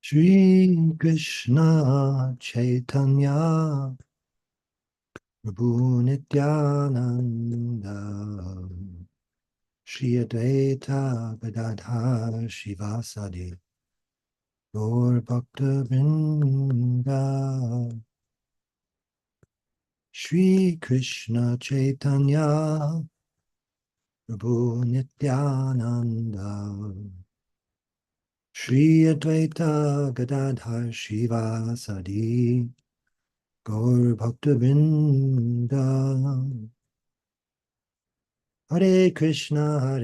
Shri Krishna Chaitanya Prabhu Nityananda Shri Advaita Gadadhar Shivasadi Gaur Bhakta Vrinda Shri Krishna Chaitanya Prabhu Nityananda Shri Advaita Gadadhar Shivasadi Gaur Bhakta Vrinda Hare Krishna,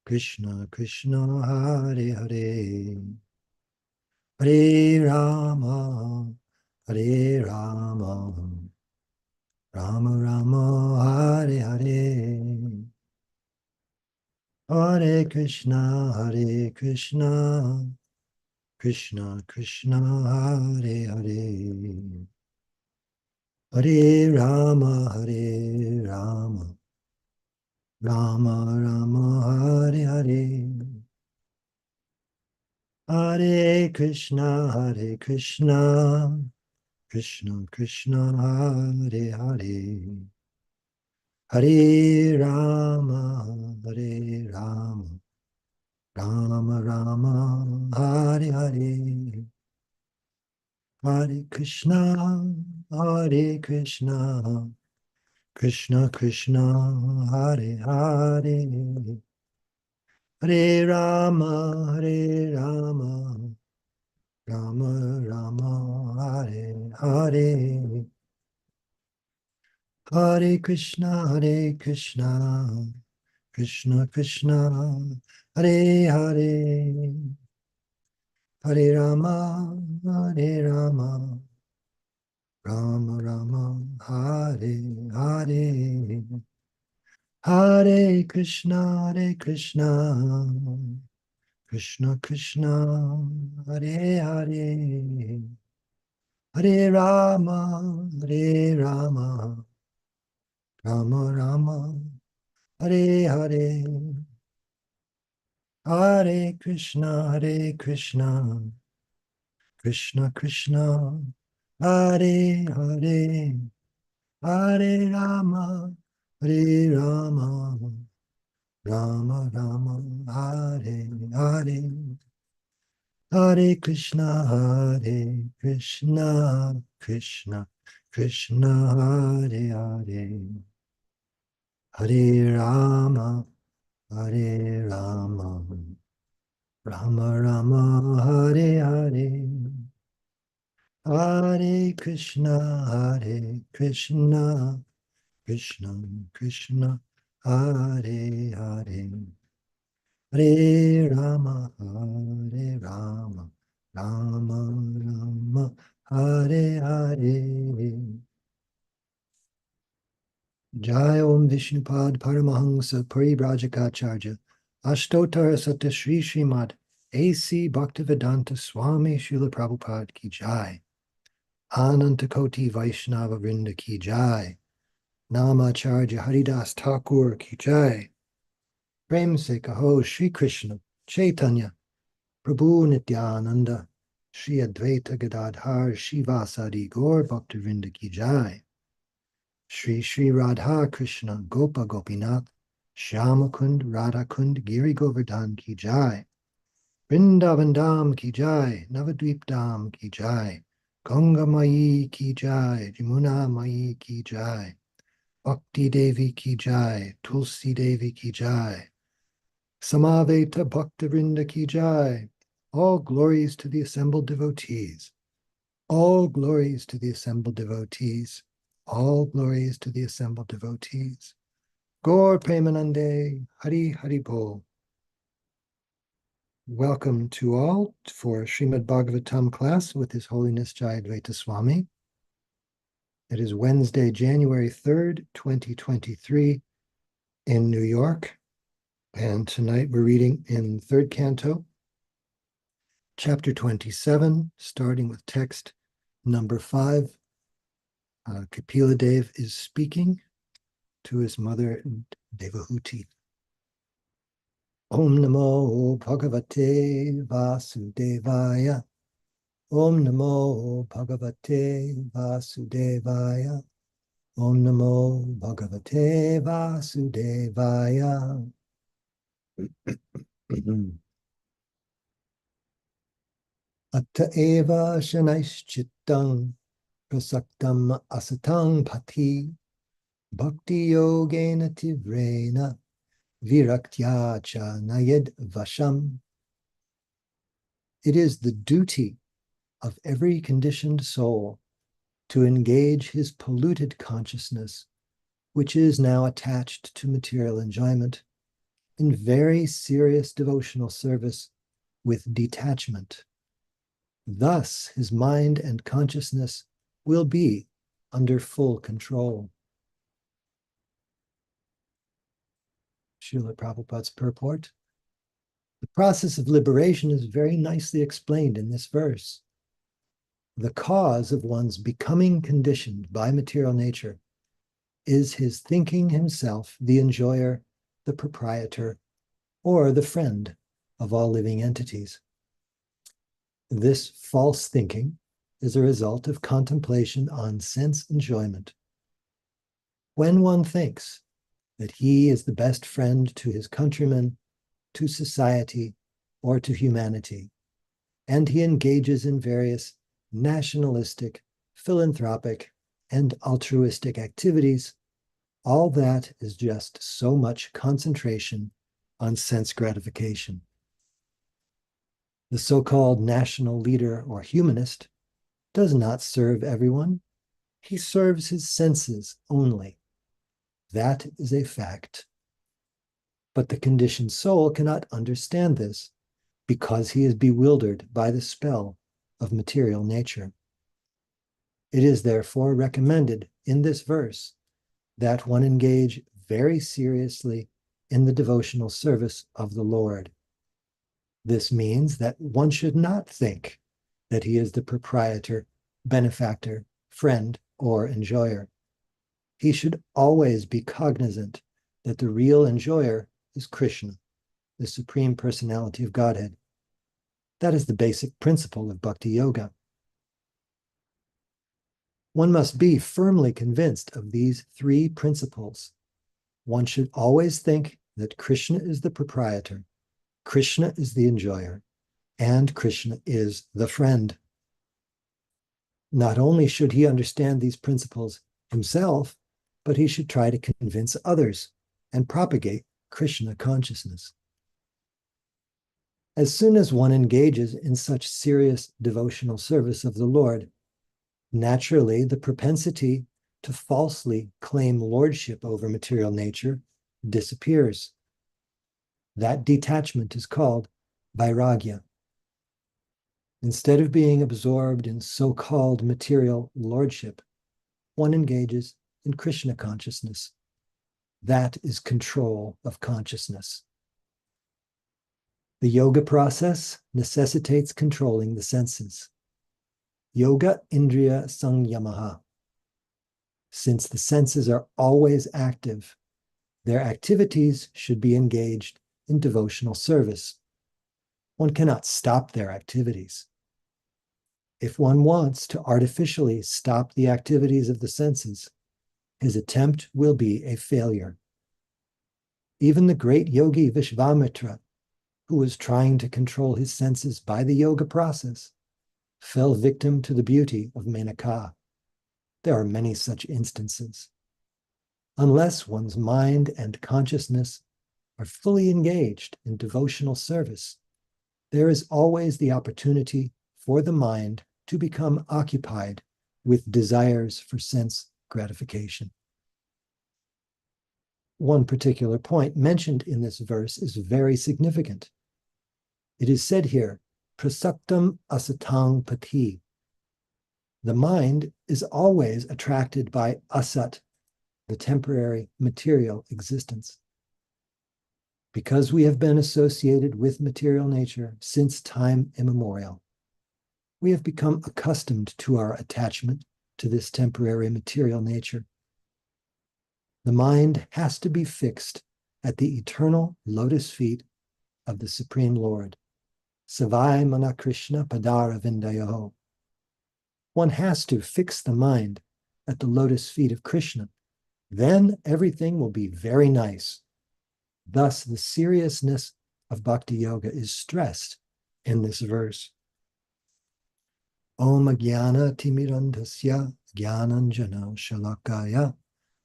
Krishna Krishna, Hare Hare, Hare Rama, Hare Rama, Rama Rama, Hare Hare, Hare Krishna, Krishna Krishna, Hare Hare, Hare Rama, Hare Rama, Rama Rama, Hare Hare. Hare Krishna, Krishna Krishna, Hare Hare, Hare Rama, Hare Rama, Rama Rama, Hare Hare, Hare Krishna, Krishna Krishna, Hare Hare, Hare Rama, Hare Rama, Rama Rama, Hare Hare, Hare Krishna, Krishna Krishna, Hare Hare, Hare Rama, Hare Rama, Rama Rama, Hare Hare, Hare Krishna, Krishna Krishna, Hare Hare, Hare Rama, Hare Rama, Rama Rama, Hare Hare, Hare Krishna, Krishna Krishna, Hare Hare, Hare Rama, Hare Rama, Rama Rama, Hare Hare, Hare Krishna, Krishna Krishna, Hare Hare, Hare Rama, Hare Rama, Rama Rama, Hare Hare, Hare Krishna, Krishna Krishna, Hare Hare, Hare Rama, Hare Rama, Rama Rama, Hare Hare. Jai Om Vishnupad Paramahansa Paribrajacharya Ashtottara Satya Sri Srimad A.C. Bhaktivedanta Swami Srila Prabhupada Ki Jai Anantakoti Vaishnava Vrinda Ki Jai Namacharya Haridas Thakur Ki Jai Prem Se Kaho Shri Krishna Chaitanya Prabhu Nityananda Shri Advaita Gadadhar Shivasadi Gaur Bhaktivinoda Ki Jai Shri Shri Radha Krishna Gopa Gopinath Shyamakund Radhakund Giri Govardhan Ki Jai Vrindavan Dham Ki Jai Navadvip Dham Ki Jai Ganga Mayi Ki Jai Jamuna Mayi Ki Jai Bhakti Devi Ki Jai Tulsi Devi Ki Jai Samaveta Bhaktivinoda Ki Jai. All glories to the assembled devotees. All glories to the assembled devotees. All glories to the assembled devotees. Gaur Premanande, Hari Hari Bol. Welcome to all for Srimad Bhagavatam class with His Holiness Jayadvaita Swami. It is Wednesday, January 3rd, 2023 in New York. And tonight we're reading in third canto, chapter 27, starting with text number 5. Kapila Dev is speaking to his mother Devahuti. Om Namo Bhagavate Vasudevaya. Om Namo Bhagavate Vasudevaya. Om Namo Bhagavate Vasudevaya. Atta eva shanaischittam prasaktam asatang pati bhakti yogena tivrena viraktya cha nayed vasham. It is the duty of every conditioned soul to engage his polluted consciousness, which is now attached to material enjoyment, in very serious devotional service with detachment. Thus, his mind and consciousness will be under full control. Srila Prabhupada's purport. The process of liberation is very nicely explained in this verse. The cause of one's becoming conditioned by material nature is his thinking himself the enjoyer, the proprietor, or the friend of all living entities. This false thinking is a result of contemplation on sense enjoyment. When one thinks that he is the best friend to his countrymen, to society, or to humanity, and he engages in various nationalistic, philanthropic, and altruistic activities, all that is just so much concentration on sense gratification. The so-called national leader or humanist does not serve everyone. He serves his senses only. That is a fact. But the conditioned soul cannot understand this because he is bewildered by the spell of material nature. It is therefore recommended in this verse that one engage very seriously in the devotional service of the Lord. This means that one should not think that he is the proprietor, benefactor, friend, or enjoyer. He should always be cognizant that the real enjoyer is Krishna, the Supreme Personality of Godhead. That is the basic principle of Bhakti Yoga. One must be firmly convinced of these three principles. One should always think that Krishna is the proprietor, Krishna is the enjoyer, and Krishna is the friend. Not only should he understand these principles himself, but he should try to convince others and propagate Krishna consciousness. As soon as one engages in such serious devotional service of the Lord, naturally the propensity to falsely claim lordship over material nature disappears. That detachment is called vairagya. Instead of being absorbed in so-called material lordship, one engages in Krishna consciousness. That is control of consciousness. The yoga process necessitates controlling the senses. Yoga Indriya Samyamaha. Since the senses are always active, their activities should be engaged in devotional service. One cannot stop their activities. If one wants to artificially stop the activities of the senses, his attempt will be a failure. Even the great yogi Vishvamitra, who was trying to control his senses by the yoga process, fell victim to the beauty of Menaka. There are many such instances. Unless one's mind and consciousness are fully engaged in devotional service, there is always the opportunity for the mind to become occupied with desires for sense gratification. One particular point mentioned in this verse is very significant. It is said here, prasaktam asatang pati. The mind is always attracted by asat, the temporary material existence. Because we have been associated with material nature since time immemorial, we have become accustomed to our attachment to this temporary material nature. The mind has to be fixed at the eternal lotus feet of the Supreme Lord. Savai Mana Krishna Padara Vindayo. One has to fix the mind at the lotus feet of Krishna. Then everything will be very nice. Thus, the seriousness of bhakti yoga is stressed in this verse. Om Jnana Timirandhasya Jnananjana Shalakaya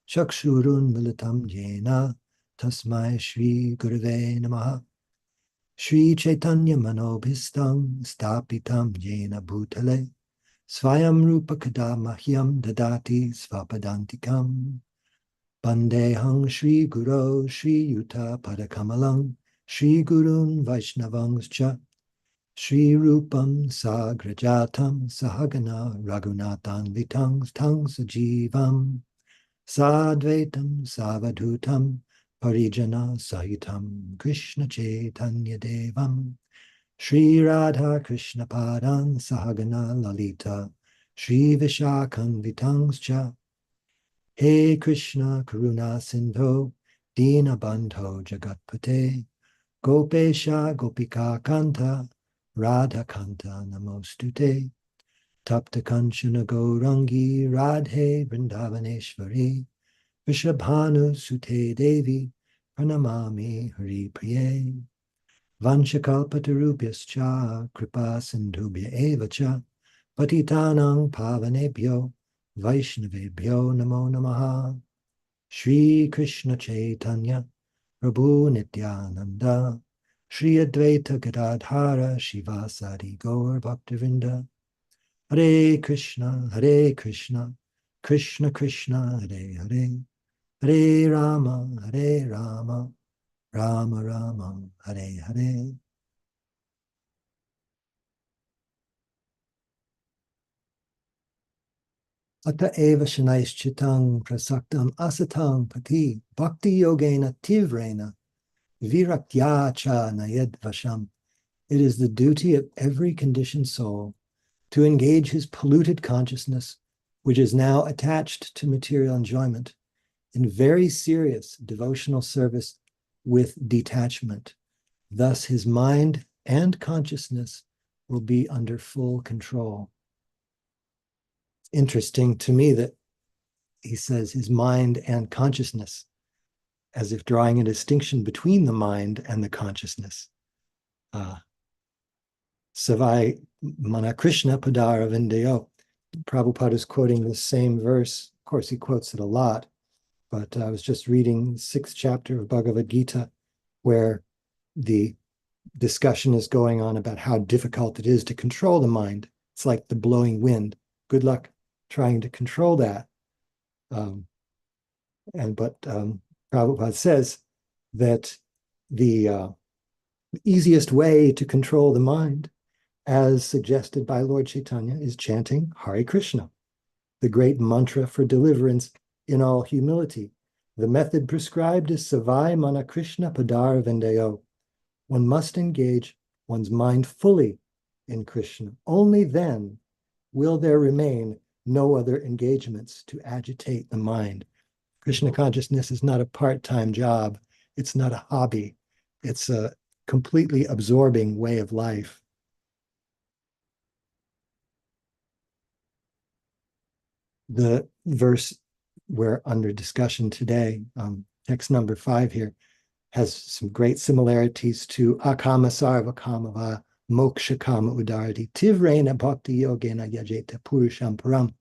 Chakshurun Militam Jena Tasmai Shri Gurave Namaha Shri Chaitanya Manobhistam Stapitam Jena Bhutale Svayam Rupa Kada Mahyam Dadati Svapadantikam Bandehang Shri Guru Shri Yuta Padakamalang Shri Gurun Vaishnavangscha Shri Rupam Sagrajatam Sahagana Raghunathan Vitang Tang Sajivam Sadvaitam Savadhutam Parijana Sahitam Krishna Chaitanya Devam Shri Radha Krishna Padan Sahagana Lalita Shri Vishakam Vitangscha He Krishna Karuna Sindho Dina Bandho Jagatpate Gopesha Gopika Kanta Radha Kanta Namostute Tapta Kanchana Gaurangi Radhe Vrindavaneshwari Vishabhanu Sute Devi Pranamami Hari Priye Vanchakalpatarubhyascha Kripa Sindhubhya Evacha Patitanang Pavanebhyo Vaishnavebhyo Namo Namaha Shri Krishna Chaitanya Prabhu Nityananda Shri Advaita Gadadhara Shivasari Gaur Bhaktivinda Hare Krishna Krishna Krishna Hare Hare Hare Rama Rama Rama Hare Hare. Ata eva shanaischitang prasaktam asatang pati bhakti yogena tivrena viraktya cha nayed vasham. It is the duty of every conditioned soul to engage his polluted consciousness, which is now attached to material enjoyment, in very serious devotional service with detachment. Thus his mind and consciousness will be under full control. Interesting to me that he says his mind and consciousness, as if drawing a distinction between the mind and the consciousness. Savai Mana Krishna Padara Vindayo. Prabhupada is quoting the same verse. Of course, he quotes it a lot, but I was just reading the 6th chapter of Bhagavad Gita, where the discussion is going on about how difficult it is to control the mind. It's like the blowing wind. Good luck trying to control that. Prabhupada says that the easiest way to control the mind, as suggested by Lord Chaitanya, is chanting Hare Krishna, the great mantra for deliverance in all humility. The method prescribed is Savai Mana Krishna Padara Vindayo. One must engage one's mind fully in Krishna. Only then will there remain no other engagements to agitate the mind. Krishna consciousness is not a part-time job. It's not a hobby. It's a completely absorbing way of life. The verse we're under discussion today, text number 5 here, has some great similarities to Akama Sarva Kamava Moksha Kama Udarati Tivrena Bhakti Yogena Yajeta Purusham Param.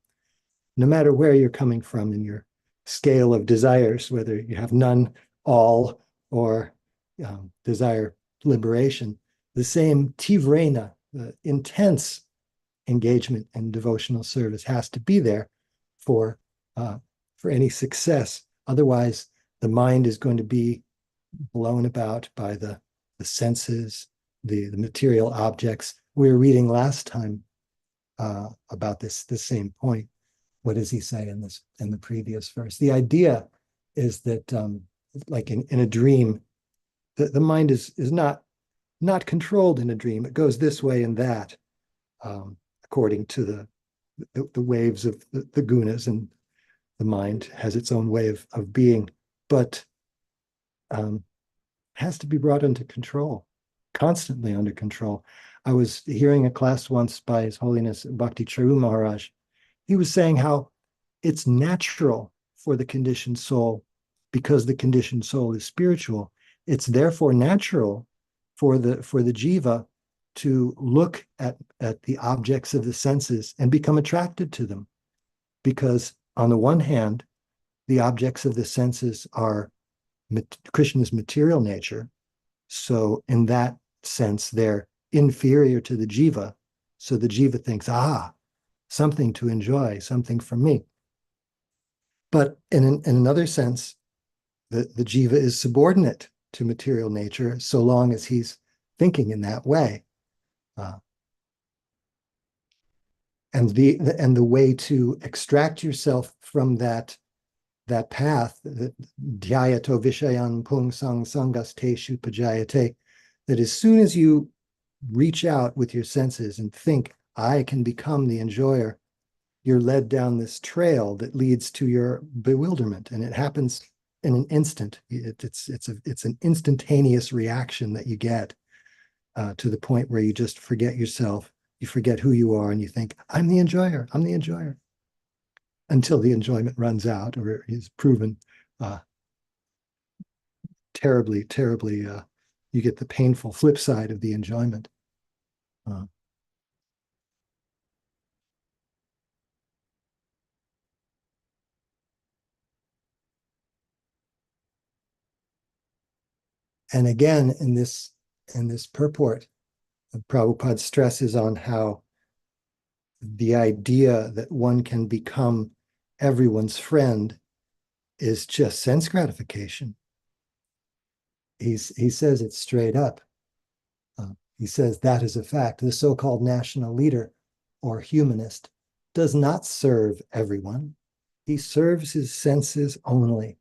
No matter where you're coming from in your scale of desires, whether you have none, all, or desire liberation, the same Tivrena, the intense engagement and devotional service has to be there for any success. Otherwise, the mind is going to be blown about by the senses, the material objects. We were reading last time about the same point. What does he say in the previous verse? The idea is that, like in a dream, the mind is not controlled in a dream. It goes this way and that, according to the waves of the gunas, and the mind has its own way of being, but has to be brought under control. constantly under control. I was hearing a class once by His Holiness Bhakti Charu Maharaj. He was saying how it's natural for the conditioned soul, because the conditioned soul is spiritual. It's therefore natural for the jiva to look at the objects of the senses and become attracted to them. Because on the one hand, the objects of the senses are Krishna's material nature. So in that sense, they're inferior to the jiva. So the jiva thinks, something to enjoy, something for me. But in another sense, the jiva is subordinate to material nature so long as he's thinking in that way. And the way to extract yourself from that path, dhyato vishayan pung sang sangasteshu pajayate, that as soon as you reach out with your senses and think, I can become the enjoyer, you're led down this trail that leads to your bewilderment, and it happens in an instant. It's an instantaneous reaction that you get to the point where you just forget yourself, you forget who you are, and you think, I'm the enjoyer, until the enjoyment runs out or is proven terribly, you get the painful flip side of the enjoyment. And again, in this purport, Prabhupada stresses on how the idea that one can become everyone's friend is just sense gratification. He says it straight up. He says that is a fact. The so-called national leader or humanist does not serve everyone. He serves his senses only.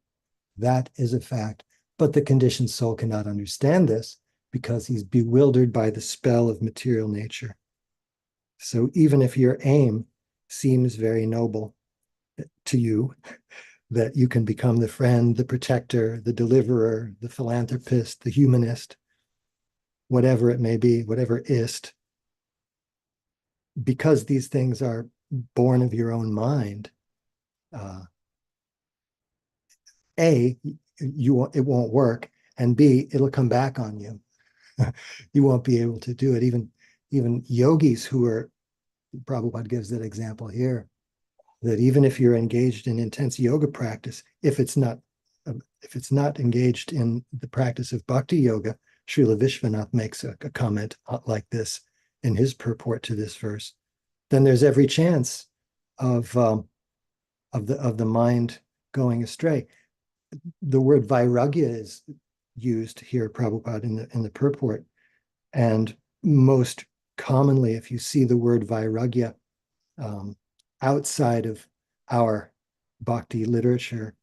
That is a fact. But the conditioned soul cannot understand this because he's bewildered by the spell of material nature. So even if your aim seems very noble to you, that you can become the friend, the protector, the deliverer, the philanthropist, the humanist, whatever it may be, whatever ist, because these things are born of your own mind, A, it won't work, and B, it'll come back on you. You won't be able to do it. Even yogis who are, Prabhupada gives that example here, that even if you're engaged in intense yoga practice, if it's not engaged in the practice of bhakti yoga, Srila Vishwanath makes a comment like this in his purport to this verse, then there's every chance of the mind going astray. The word vairagya is used here, Prabhupada, in the purport, and most commonly, if you see the word vairagya outside of our bhakti literature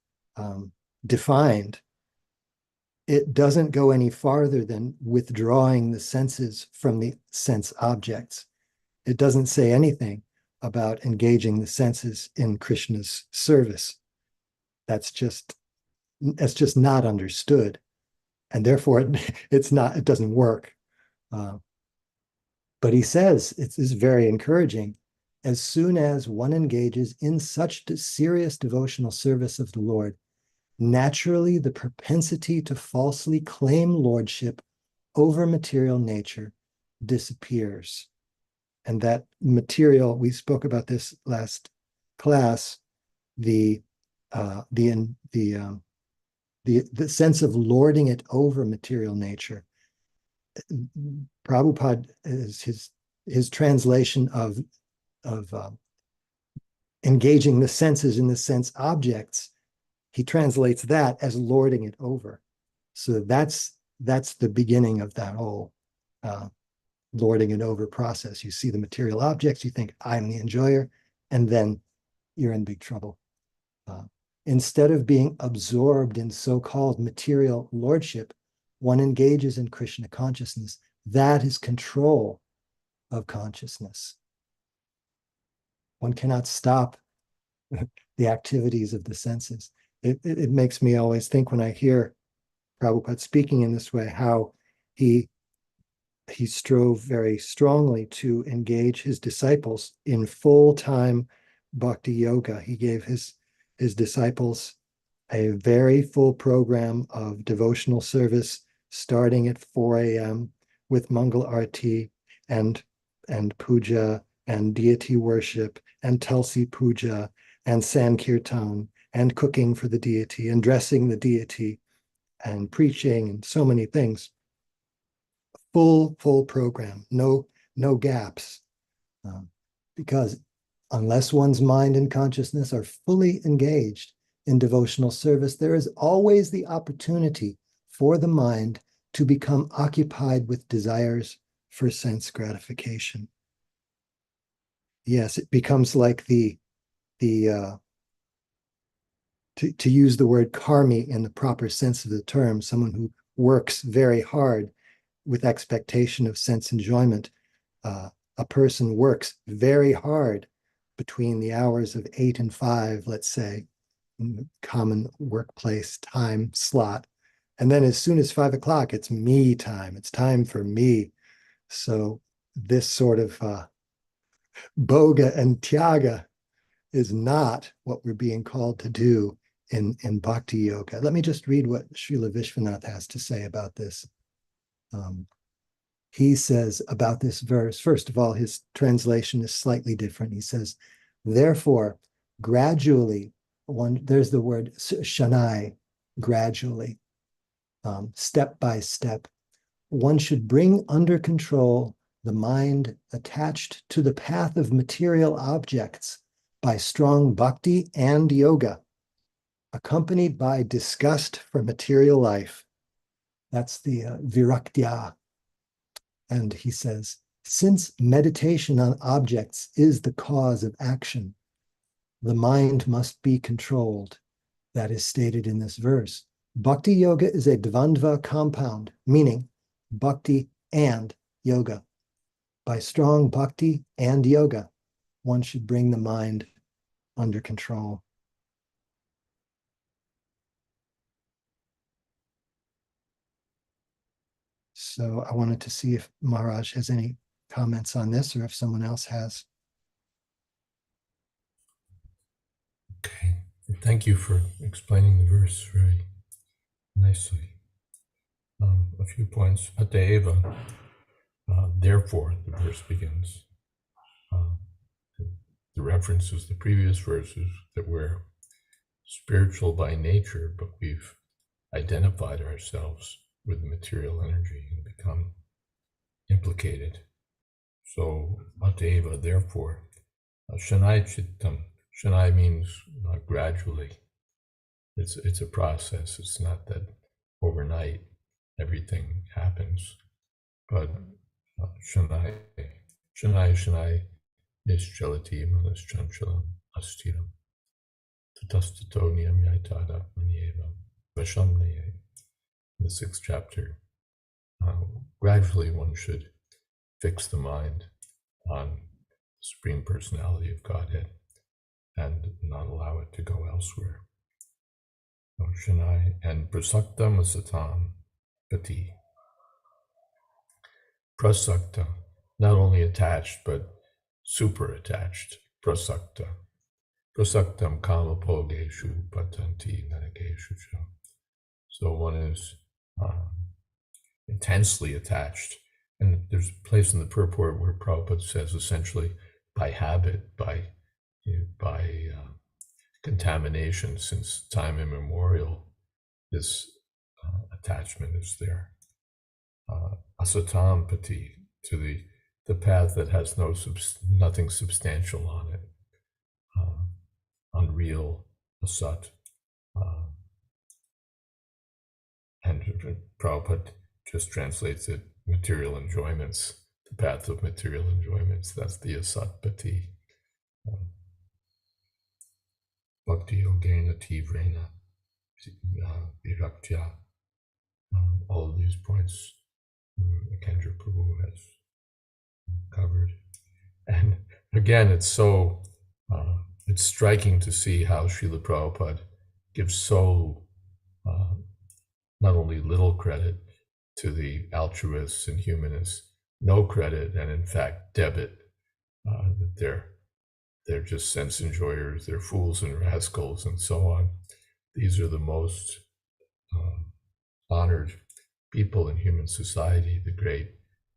defined, it doesn't go any farther than withdrawing the senses from the sense objects. It doesn't say anything about engaging the senses in Krishna's service. That's just not understood, and therefore it doesn't work. But he says it's very encouraging. As soon as one engages in such serious devotional service of the Lord, naturally the propensity to falsely claim lordship over material nature disappears. And that material, we spoke about this last class, the sense of lording it over material nature. Prabhupada is his translation of engaging the senses in the sense objects. He translates that as lording it over. So that's the beginning of that whole lording it over process. You see the material objects, you think, I'm the enjoyer, and then you're in big trouble. Instead of being absorbed in so-called material lordship, one engages in Krishna consciousness. That is control of consciousness. One cannot stop the activities of the senses. It makes me always think when I hear Prabhupada speaking in this way, how he he strove very strongly to engage his disciples in full-time bhakti yoga. He gave his disciples a very full program of devotional service starting at 4 a.m. with Mangal Arati and puja and deity worship and Tulsi puja and Sankirtan and cooking for the deity and dressing the deity and preaching and so many things. Full program, no gaps, because unless one's mind and consciousness are fully engaged in devotional service, there is always the opportunity for the mind to become occupied with desires for sense gratification. Yes, it becomes like to use the word karmi in the proper sense of the term, someone who works very hard with expectation of sense enjoyment. A person works very hard between the hours of 8 and 5, let's say, in the common workplace time slot. And then as soon as 5 o'clock, it's me time. It's time for me. So this sort of boga and tyaga is not what we're being called to do in bhakti yoga. Let me just read what Srila Vishwanath has to say about this. He says about this verse, first of all, his translation is slightly different. He says, therefore, gradually, there's the word shanai, gradually, step by step, one should bring under control the mind attached to the path of material objects by strong bhakti and yoga, accompanied by disgust for material life. That's the viraktya. And he says, since meditation on objects is the cause of action, the mind must be controlled. That is stated in this verse. Bhakti yoga is a dvandva compound, meaning bhakti and yoga. By strong bhakti and yoga, one should bring the mind under control. So I wanted to see if Maharaj has any comments on this or if someone else has. Okay, thank you for explaining the verse very nicely. A few points. Ateva, therefore, the verse begins. The references, the previous verses, that we're spiritual by nature, but we've identified ourselves with material energy and become implicated. So, Ateva, therefore, Shanai Chittam. Shanai means gradually. It's a process. It's not that overnight everything happens. But Shanai Nischalati Manaschanchala Astiram Tatastatoniam Yaitada Manieva Vashamnaye. In the 6th chapter, gradually one should fix the mind on the Supreme Personality of Godhead and not allow it to go elsewhere. Shanai and Prasakta Masatam Pati. Prasakta, not only attached, but super attached. Prasakta. Prasaktam kama pogeshu patanti nanageshu. So one is intensely attached. And there's a place in the purport where Prabhupada says essentially by habit, by contamination since time immemorial, this attachment is there. Asatam pati, to the path that has nothing substantial on it, unreal, asat. And Prabhupada just translates it, material enjoyments, the path of material enjoyments. That's the asat pati. Bhakti yogena tivrena viraktya. All of these points Kendra Prabhu has covered. And again, it's striking to see how Srila Prabhupada gives so not only little credit to the altruists and humanists, no credit and in fact debit, that they're just sense enjoyers, they're fools and rascals and so on. These are the most honored people in human society, the great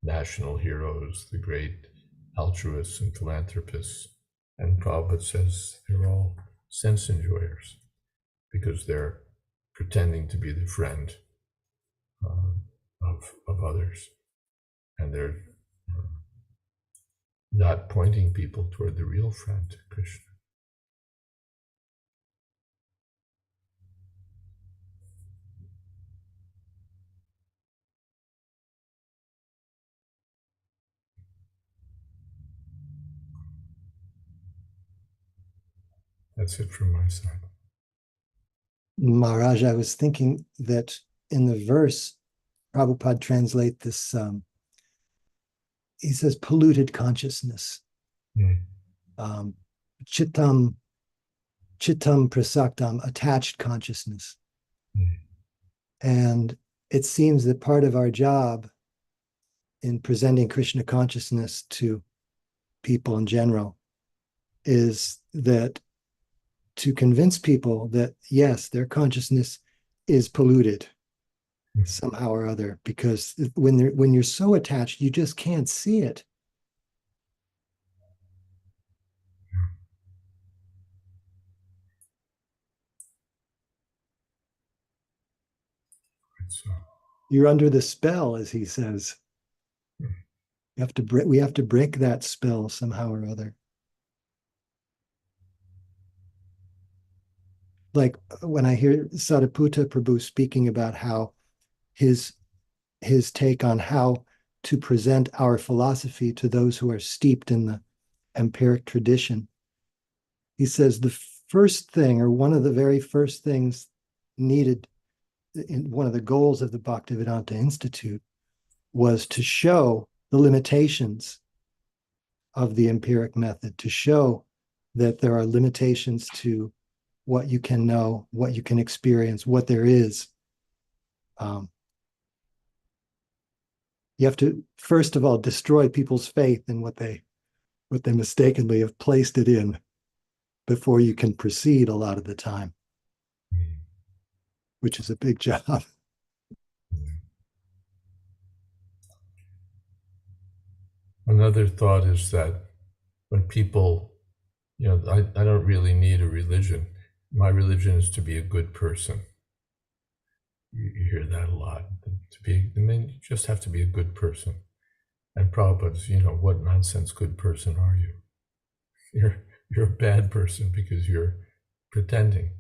national heroes, the great altruists and philanthropists. And Prabhupada says they're all sense enjoyers because they're pretending to be the friend of others. And they're not pointing people toward the real friend, Krishna. That's it from my side. Maharaj, I was thinking that in the verse, Prabhupada translate this, he says polluted consciousness. Chittam prasaktam, attached consciousness. And it seems that part of our job in presenting Krishna consciousness to people in general is that to convince people that, yes, their consciousness is polluted somehow or other, because when you're so attached, you just can't see it. You're under the spell, as he says. We have to break that spell somehow or other. Like when I hear Sariputta Prabhu speaking about how his take on how to present our philosophy to those who are steeped in the empiric tradition, he says the first thing, or one of the very first things needed in one of the goals of the Bhaktivedanta Institute, was to show the limitations of the empiric method, to show that there are limitations to what you can know, what you can experience, what there is. You have to, first of all, destroy people's faith in what they mistakenly have placed it in before you can proceed a lot of the time, which is a big job. Another thought is that when people, I don't really need a religion. My religion is to be a good person. You hear that a lot. You just have to be a good person. And Prabhupada's, what nonsense good person are you? You're a bad person because you're pretending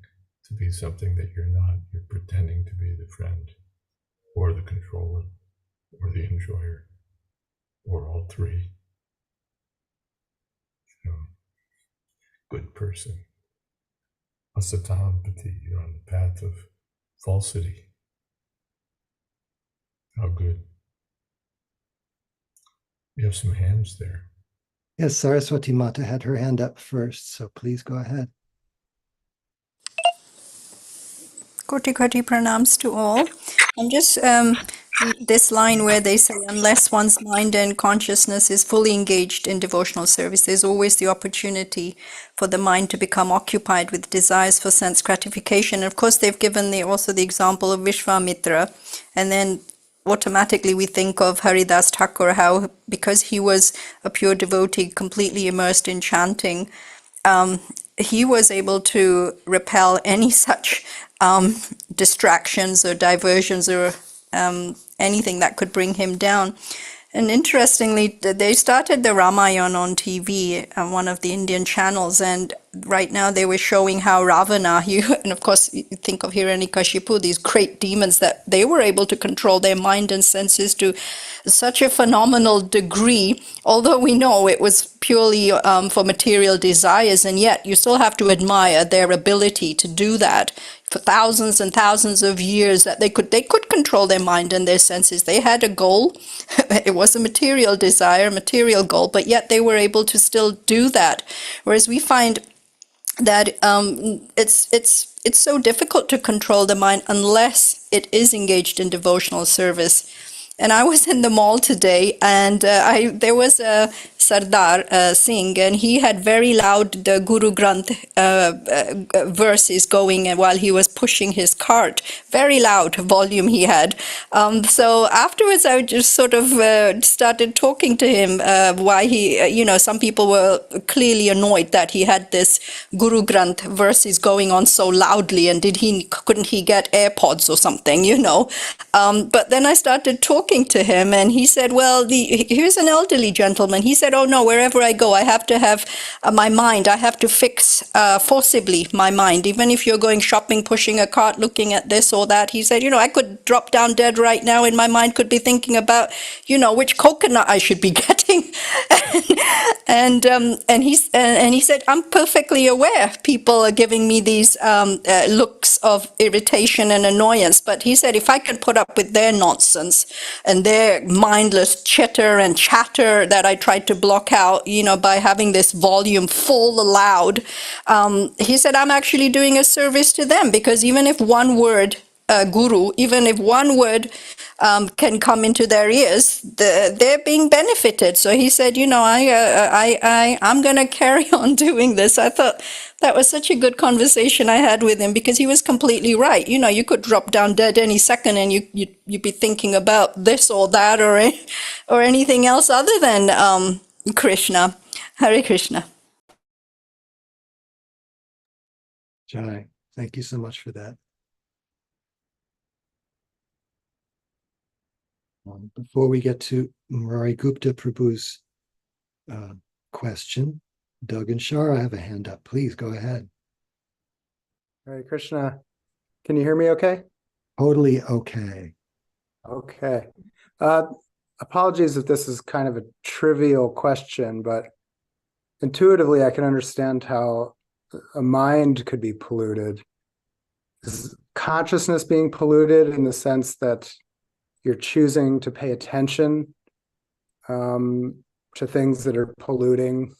to be something that you're not. You're pretending to be the friend, or the controller, or the enjoyer, or all three. Good person. Asatampati, you're on the path of falsity. How good. We have some hands there. Yes, Saraswati Mata had her hand up first, so please go ahead. Koti Koti pranams to all. And just this line where they say, unless one's mind and consciousness is fully engaged in devotional service, there's always the opportunity for the mind to become occupied with desires for sense gratification. And of course, they've given also the example of Vishwamitra. And then automatically we think of Haridas Thakur, how because he was a pure devotee, completely immersed in chanting, he was able to repel any such distractions or diversions or anything that could bring him down. And interestingly, they started the Ramayana on TV on one of the Indian channels, and right now they were showing how Ravana, and of course you think of Hiranyakashipu, these great demons, that they were able to control their mind and senses to such a phenomenal degree, although we know it was purely for material desires, and yet you still have to admire their ability to do that for thousands and thousands of years, that they could control their mind and their senses. They had a goal. It was a material desire, material goal, but yet they were able to still do that. Whereas we find that it's so difficult to control the mind unless it is engaged in devotional service. And I was in the mall today, and there was a Sardar Singh, and he had very loud the Guru Granth verses going while he was pushing his cart. Very loud volume he had. So afterwards, I just sort of started talking to him why he, some people were clearly annoyed that he had this Guru Granth verses going on so loudly, and couldn't he get AirPods or something, But then I started talking to him, and he said, well, here's an elderly gentleman. He said, oh no, wherever I go, I have to have my mind. I have to fix forcibly my mind. Even if you're going shopping, pushing a cart, looking at this or that. He said, I could drop down dead right now, and my mind could be thinking about, which coconut I should be getting. and he said, I'm perfectly aware people are giving me these looks of irritation and annoyance. But he said, if I could put up with their nonsense and their mindless chitter and chatter that I tried to block out, by having this volume full loud, he said, I'm actually doing a service to them, because even if one word, guru, even if one word can come into their ears, they're being benefited. So he said, I'm going to carry on doing this. I thought that was such a good conversation I had with him, because he was completely right. You could drop down dead any second, and you'd be thinking about this or that or anything else other than Krishna. Hare Krishna. Jai, thank you so much for that. Before we get to Murari Gupta Prabhu's question, Doug and Shara have a hand up. Please go ahead. Hare Krishna. Can you hear me okay? Totally okay. Okay. Apologies if this is kind of a trivial question, but intuitively I can understand how a mind could be polluted. Is consciousness being polluted in the sense that you're choosing to pay attention to things that are polluting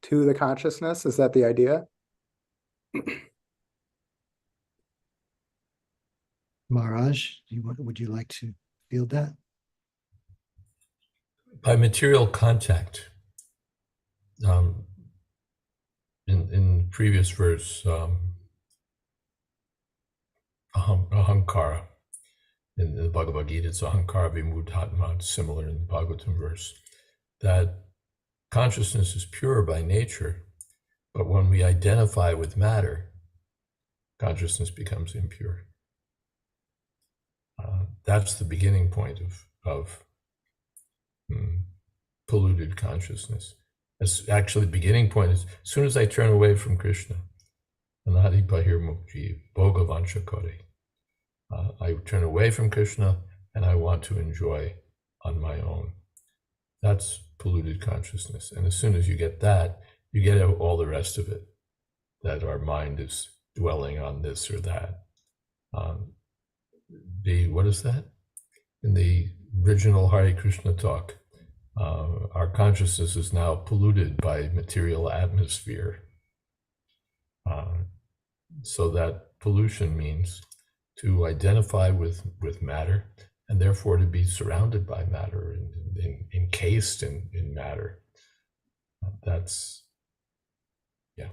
to the consciousness? Is that the idea? Maharaj, would you like to field that? By material contact, in the previous verse, ahankara, in the Bhagavad Gita, it's ahankara vimudhatma, similar in the Bhagavatam verse, that consciousness is pure by nature, but when we identify with matter, consciousness becomes impure. That's the beginning point of polluted consciousness. It's actually the beginning point is as soon as I turn away from Krishna, anadi bahir mukti bhogavansha kore. I turn away from Krishna and I want to enjoy on my own. That's polluted consciousness. And as soon as you get that, you get all the rest of it, that our mind is dwelling on this or that. What is that? In the original Hare Krishna talk, our consciousness is now polluted by material atmosphere. So that pollution means to identify with matter, and therefore to be surrounded by matter and encased in matter. That's, yeah.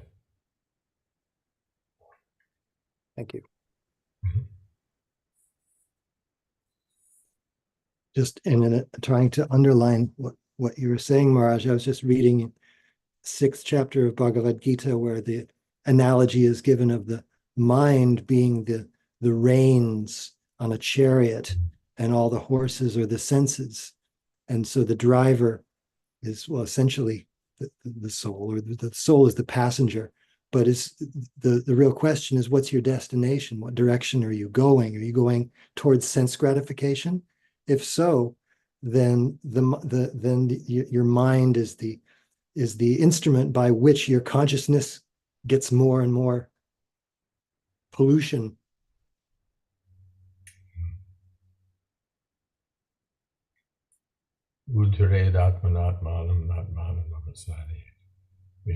Thank you. Mm-hmm. Just trying to underline what you were saying, Maharaj, I was just reading 6th chapter of Bhagavad Gita, where the analogy is given of the mind being the reins on a chariot, and all the horses are the senses. And so the driver is, well, essentially the soul, or the soul is the passenger. But the real question is, what's your destination? What direction are you going? Are you going towards sense gratification? If so, then your mind is the instrument by which your consciousness gets more and more pollution. We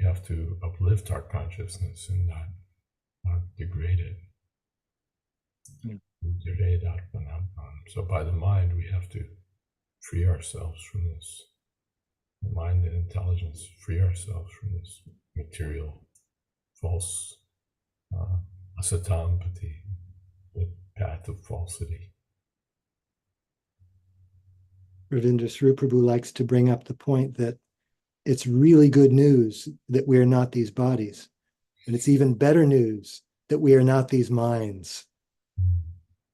have to uplift our consciousness and not degrade it. So by the mind, we have to free ourselves from this. Mind and intelligence, free ourselves from this material, false asatampati, the path of falsity. Ravindra Sri Prabhu likes to bring up the point that it's really good news that we are not these bodies. And it's even better news that we are not these minds.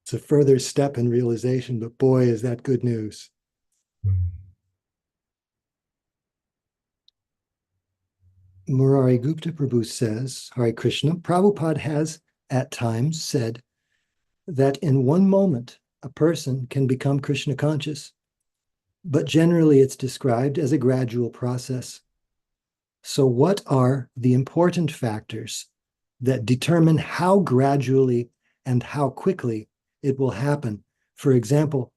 It's a further step in realization, but boy, is that good news. Murari Gupta Prabhu says, Hare Krishna, Prabhupada has at times said that in one moment a person can become Krishna conscious, but generally it's described as a gradual process. So what are the important factors that determine how gradually and how quickly it will happen? For example,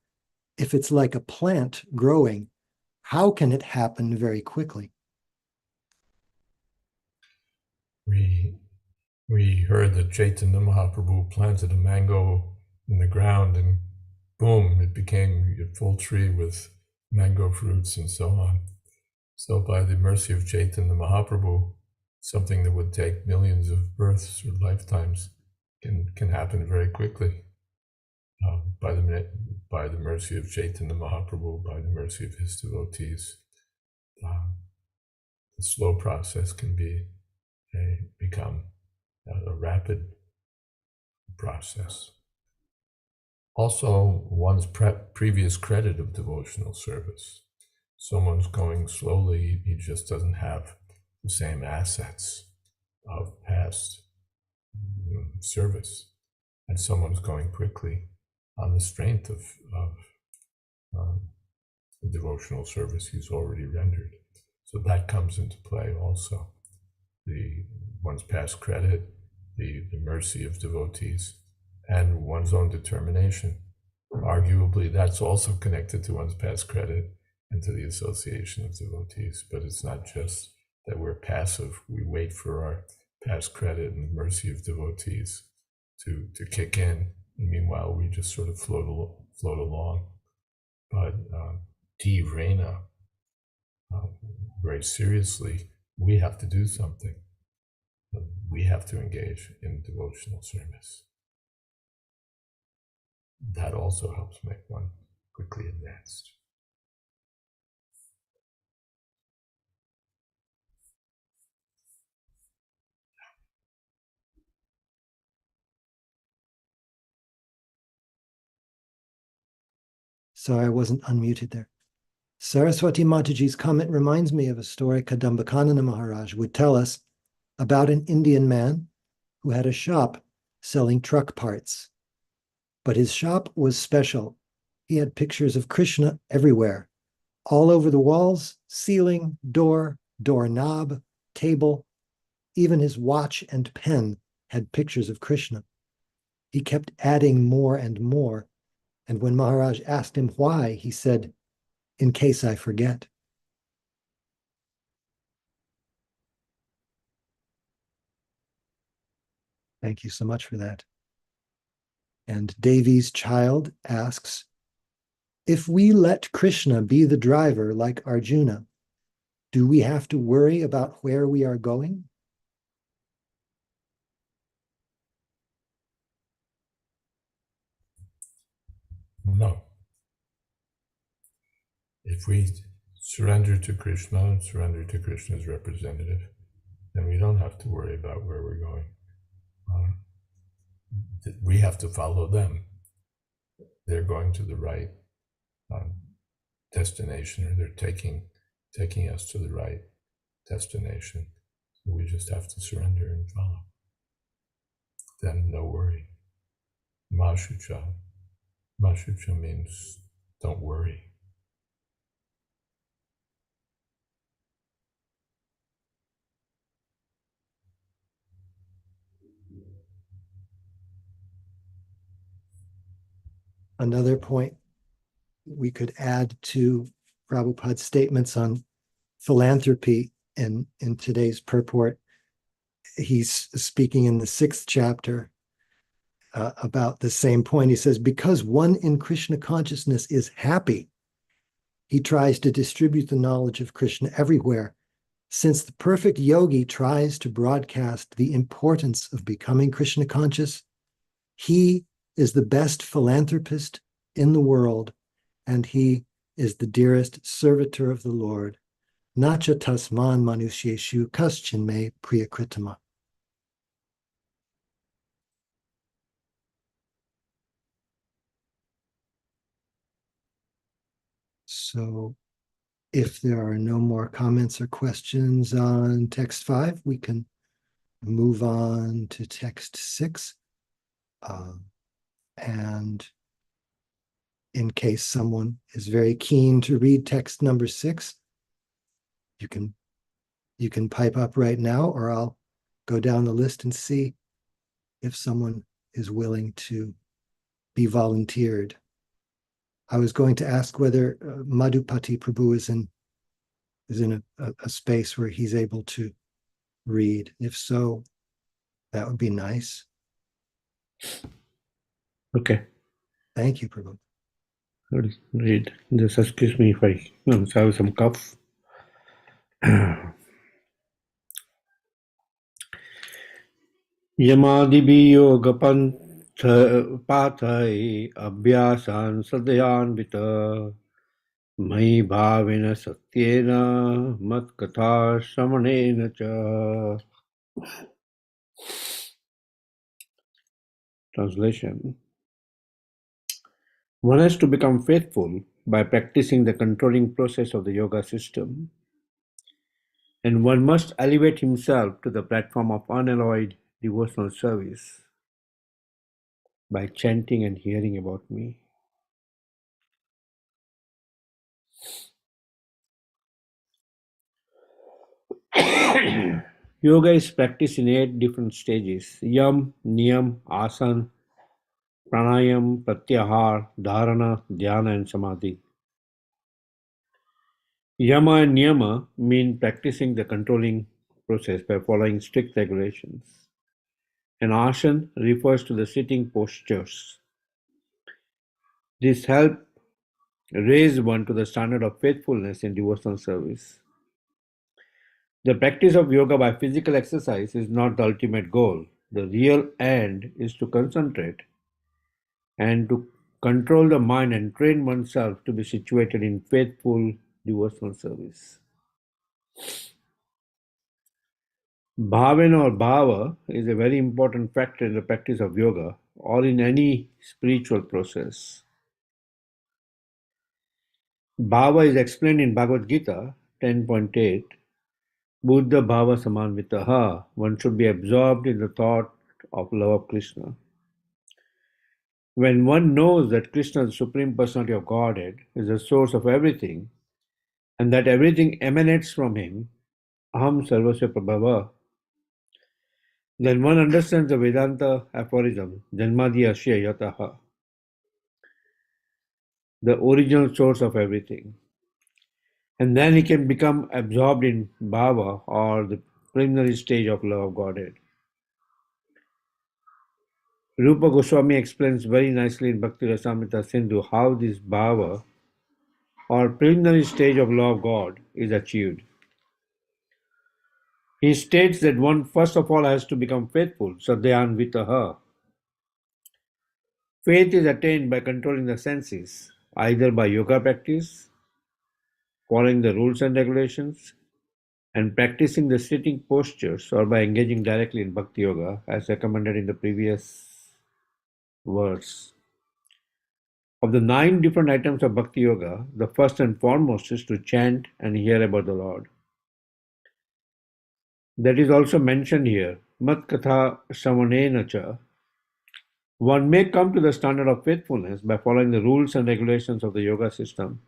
if it's like a plant growing, how can it happen very quickly? We heard that Chaitanya Mahaprabhu planted a mango in the ground and boom, it became a full tree with mango fruits and so on. So by the mercy of Chaitanya Mahaprabhu, something that would take millions of births or lifetimes can happen very quickly. By the mercy of Chaitanya Mahaprabhu, by the mercy of his devotees, the slow process can become a rapid process. Also, one's previous credit of devotional service. Someone's going slowly, he just doesn't have the same assets of past service. And someone's going quickly on the strength of the devotional service he's already rendered. So that comes into play also. One's past credit, the mercy of devotees, and one's own determination. Arguably, that's also connected to one's past credit and to the association of devotees. But it's not just that we're passive. We wait for our past credit and the mercy of devotees to kick in. And meanwhile, we just sort of float along. But Vrena, very seriously, we have to do something. We have to engage in devotional service. That also helps make one quickly advanced. Sorry, I wasn't unmuted there. Saraswati Mataji's comment reminds me of a story Kadambakanana Maharaj would tell us about an Indian man who had a shop selling truck parts. But his shop was special. He had pictures of Krishna everywhere, all over the walls, ceiling, door, doorknob, table. Even his watch and pen had pictures of Krishna. He kept adding more and more. And when Maharaj asked him why, he said, "In case I forget." Thank you so much for that. And Devi's child asks, if we let Krishna be the driver like Arjuna, do we have to worry about where we are going? No. If we surrender to Krishna and surrender to Krishna's representative, then we don't have to worry about where we're going. We have to follow them. They're going to the right destination, or they're taking us to the right destination. So we just have to surrender and follow. Then no worry. Mashucha. Mashucha means don't worry. Another point we could add to Prabhupada's statements on philanthropy in today's purport. He's speaking in the 6th chapter about the same point. He says, because one in Krishna consciousness is happy, He tries to distribute the knowledge of Krishna everywhere, since the perfect yogi tries to broadcast the importance of becoming Krishna conscious. He is the best philanthropist in the world, and he is the dearest servitor of the Lord. Nacha tasman manusyeshu kaschin me priyakritama. So if there are no more comments or questions on text 5, we can move on to text 6. And in case someone is very keen to read text number 6, you can pipe up right now, or I'll go down the list and see if someone is willing to be volunteered. I was going to ask whether Madhupati Prabhu is in a space where he's able to read. If so, that would be nice. Okay. Thank you, Prabhu. I'll read. Just excuse me if I have some cough. Yamadibiyogapanthai abhyasan sadyanvita mai bhavena satyena matkatha shamanena cha. Translation. One has to become faithful by practicing the controlling process of the yoga system, and one must elevate himself to the platform of unalloyed devotional service by chanting and hearing about me. Yoga is practiced in 8 different stages: yam, niyam, asana, pranayam, pratyahar, dharana, dhyana, and samadhi. Yama and niyama mean practicing the controlling process by following strict regulations. And asana refers to the sitting postures. This helps raise one to the standard of faithfulness in devotional service. The practice of yoga by physical exercise is not the ultimate goal. The real end is to concentrate and to control the mind and train oneself to be situated in faithful devotional service. Bhavana or bhava is a very important factor in the practice of yoga or in any spiritual process. Bhava is explained in Bhagavad Gita 10.8. Buddha bhava samanvitaha. One should be absorbed in the thought of love of Krishna. When one knows that Krishna, the Supreme Personality of Godhead, is the source of everything, and that everything emanates from him, aham sarvasya prabhava, then one understands the Vedanta aphorism, janmadi asya yataha, the original source of everything. And then he can become absorbed in bhava, or the preliminary stage of love of Godhead. Rupa Goswami explains very nicely in Bhakti Rasamrita Sindhu how this bhava, or preliminary stage of love of God, is achieved. He states that one first of all has to become faithful, sadhyanvitaha. Faith is attained by controlling the senses, either by yoga practice, following the rules and regulations, and practicing the sitting postures, or by engaging directly in bhakti yoga, as recommended in the previous verse. Of the 9 different items of bhakti yoga, the first and foremost is to chant and hear about the Lord. That is also mentioned here, mat katha shamanena cha. One may come to the standard of faithfulness by following the rules and regulations of the yoga system.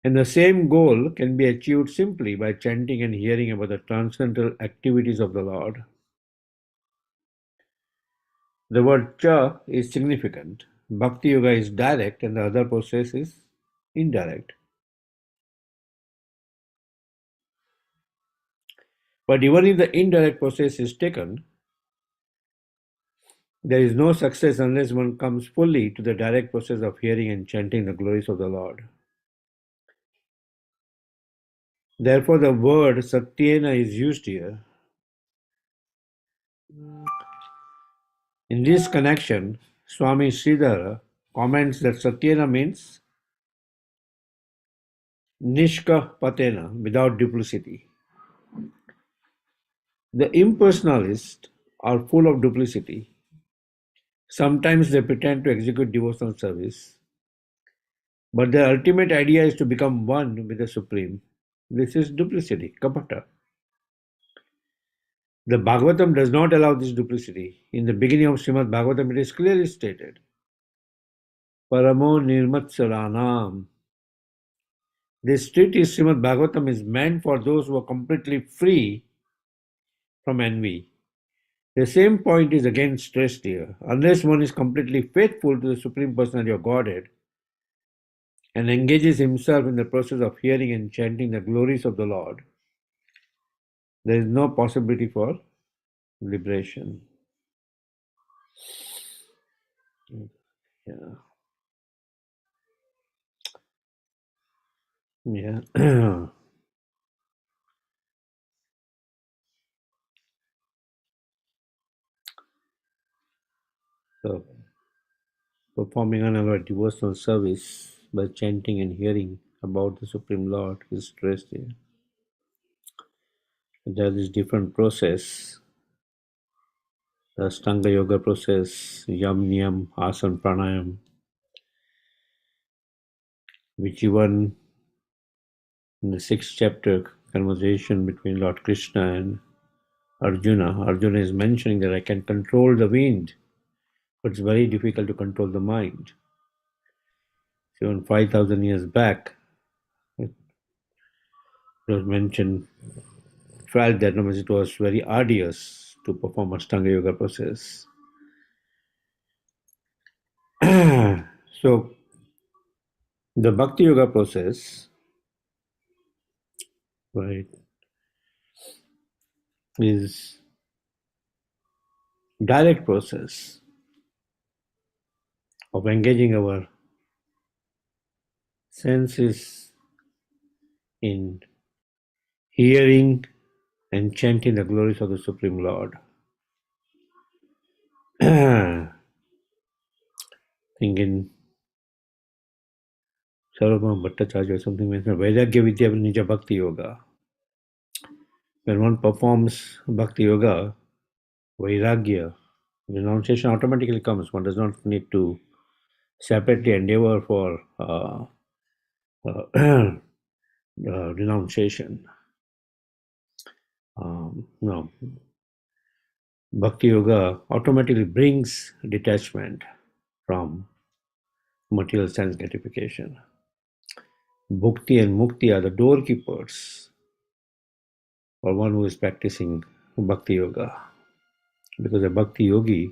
And the same goal can be achieved simply by chanting and hearing about the transcendental activities of the Lord. The word cha is significant. Bhakti yoga is direct and the other process is indirect. But even if the indirect process is taken, there is no success unless one comes fully to the direct process of hearing and chanting the glories of the Lord. Therefore, the word Satyena is used here. In this connection, Swami Sridhara comments that Satyena means Nishka Patena, without duplicity. The impersonalists are full of duplicity. Sometimes they pretend to execute devotional service, but their ultimate idea is to become one with the Supreme. This is duplicity, kapata. The Bhagavatam does not allow this duplicity. In the beginning of Srimad Bhagavatam, it is clearly stated, Paramo Nirmatsaranam. This treatise, Srimad Bhagavatam, is meant for those who are completely free from envy. The same point is again stressed here. Unless one is completely faithful to the Supreme Personality of Godhead and engages himself in the process of hearing and chanting the glories of the Lord, there is no possibility for liberation. Yeah. Yeah. So, performing unalloyed devotional service by chanting and hearing about the Supreme Lord is stressed here. There is different process. The Ashtanga Yoga process, Yam, Niyam, Asana, Pranayam, which even in the 6th chapter conversation between Lord Krishna and Arjuna, Arjuna is mentioning that I can control the wind, but it's very difficult to control the mind. So even 5,000 years back, it was mentioned, felt that it was very arduous to perform Ashtanga Yoga process. So the Bhakti Yoga process, right, is direct process of engaging our senses in hearing and chanting the glories of the Supreme Lord. I think in Sarvabhauma Bhattacharya or something mentioned Vairagya Vidya Nija Bhakti Yoga. When one performs Bhakti Yoga, Vairagya, renunciation automatically comes. One does not need to separately endeavor for renunciation. No. Bhakti Yoga automatically brings detachment from material sense gratification. Bhukti and Mukti are the doorkeepers for one who is practicing Bhakti Yoga. Because a Bhakti Yogi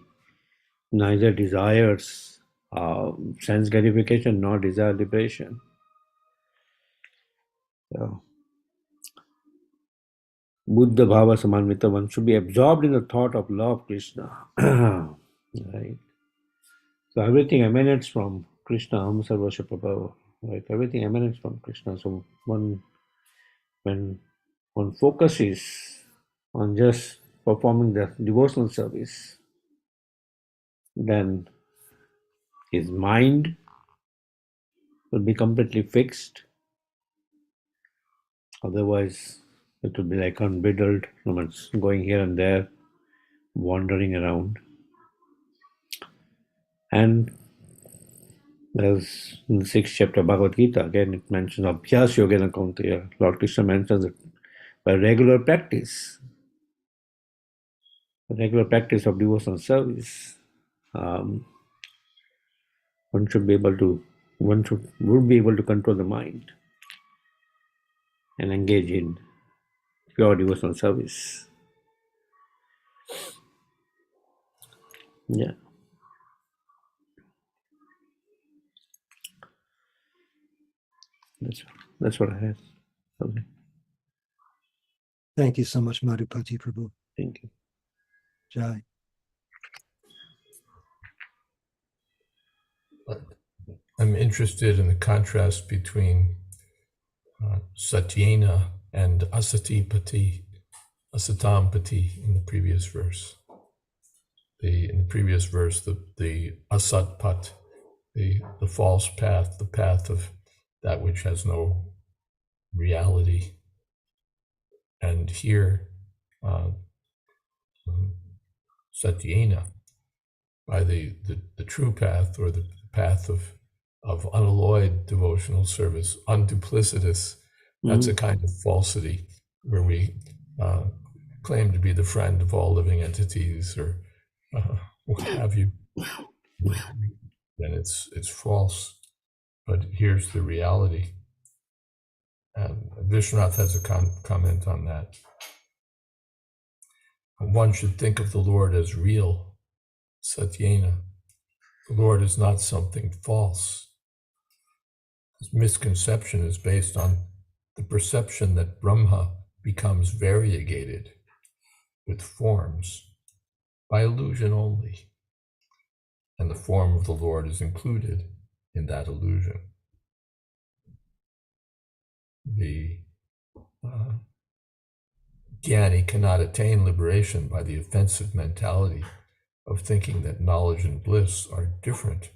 neither desires sense gratification nor desire liberation. So, Buddha Bhava Samanvita, one should be absorbed in the thought of love Krishna. Right? So everything emanates from Krishna, Aham Sarvasya Prabhava. Right? Everything emanates from Krishna. So when one focuses on just performing the devotional service, then his mind will be completely fixed. Otherwise, it will be like unbridled, going here and there, wandering around. And as in the 6th chapter of Bhagavad Gita, again it mentions Abhyas Yogena Kaunteya. Lord Krishna mentions that by regular practice of devotional service, one would be able to control the mind and engage in pure devotional service. Yeah. That's what I had. Okay. Thank you so much, Madhupati Prabhu. Thank you. Jai. I'm interested in the contrast between Satyena and asatampati in the previous verse. In the previous verse, the asatpat, the false path, the path of that which has no reality. And here, satyena, by the true path, or the path of unalloyed devotional service, unduplicitous. That's a kind of falsity where we claim to be the friend of all living entities, or what have you. Then it's false. But here's the reality. And Vishwanath has a comment on that. One should think of the Lord as real, satyena. The Lord is not something false. This misconception is based on the perception that Brahma becomes variegated with forms by illusion only, and the form of the Lord is included in that illusion. The Jnani cannot attain liberation by the offensive mentality of thinking that knowledge and bliss are different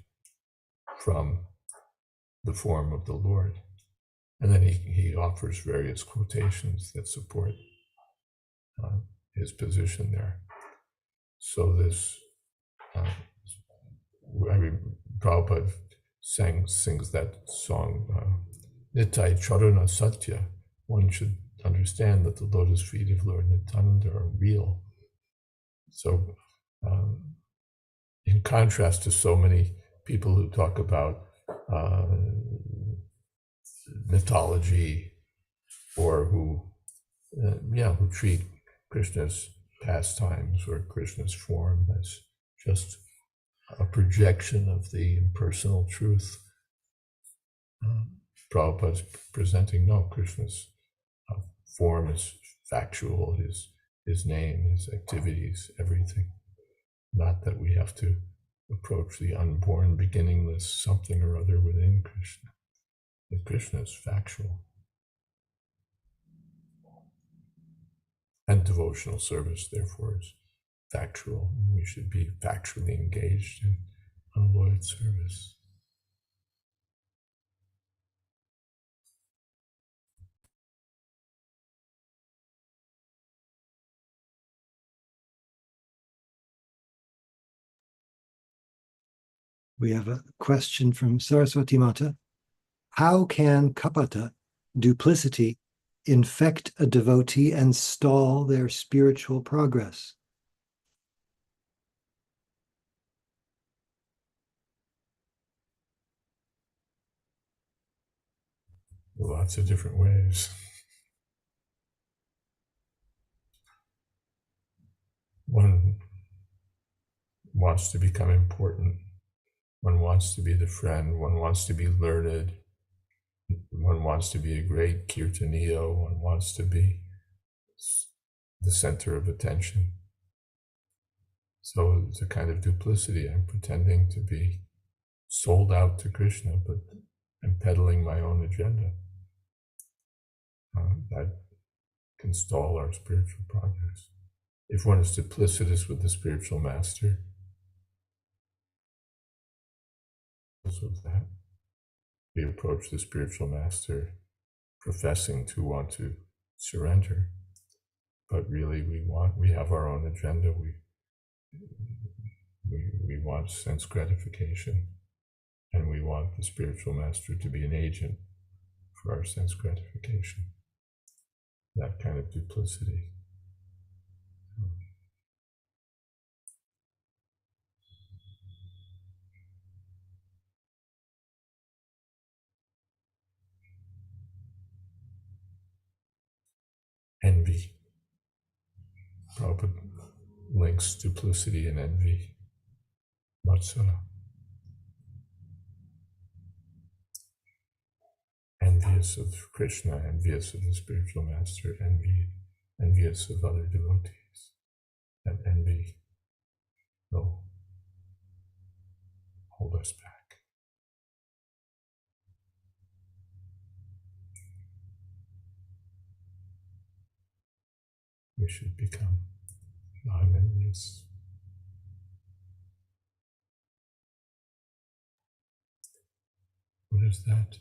from the form of the Lord. And then he offers various quotations that support his position there. So this, Prabhupada sings that song, Nitai Charuna Satya. One should understand that the lotus feet of Lord Nityananda are real. So, in contrast to so many people who talk about mythology, or who treat Krishna's pastimes or Krishna's form as just a projection of the impersonal truth, Prabhupada's presenting, no, Krishna's form is factual, his name, his activities, everything. Not that we have to approach the unborn, beginningless something or other within Krishna. That Krishna is factual. And devotional service, therefore, is factual. We should be factually engaged in unalloyed service. We have a question from Saraswati Mata. How can kapata, duplicity, infect a devotee and stall their spiritual progress? Lots of different ways. One wants to become important. One wants to be the friend. One wants to be learned. One wants to be a great kirtaniya. One wants to be the center of attention. So it's a kind of duplicity. I'm pretending to be sold out to Krishna, but I'm peddling my own agenda. That can stall our spiritual progress. If one is duplicitous with the spiritual master, with that, we approach the spiritual master professing to want to surrender, but really we have our own agenda. We want sense gratification, and we want the spiritual master to be an agent for our sense gratification. That kind of duplicity. Envy. Prabhupada links duplicity and envy. Matsura. Envious of Krishna, envious of the spiritual master, envious of other devotees. That envy will hold us back. we should become non-envious. What is that?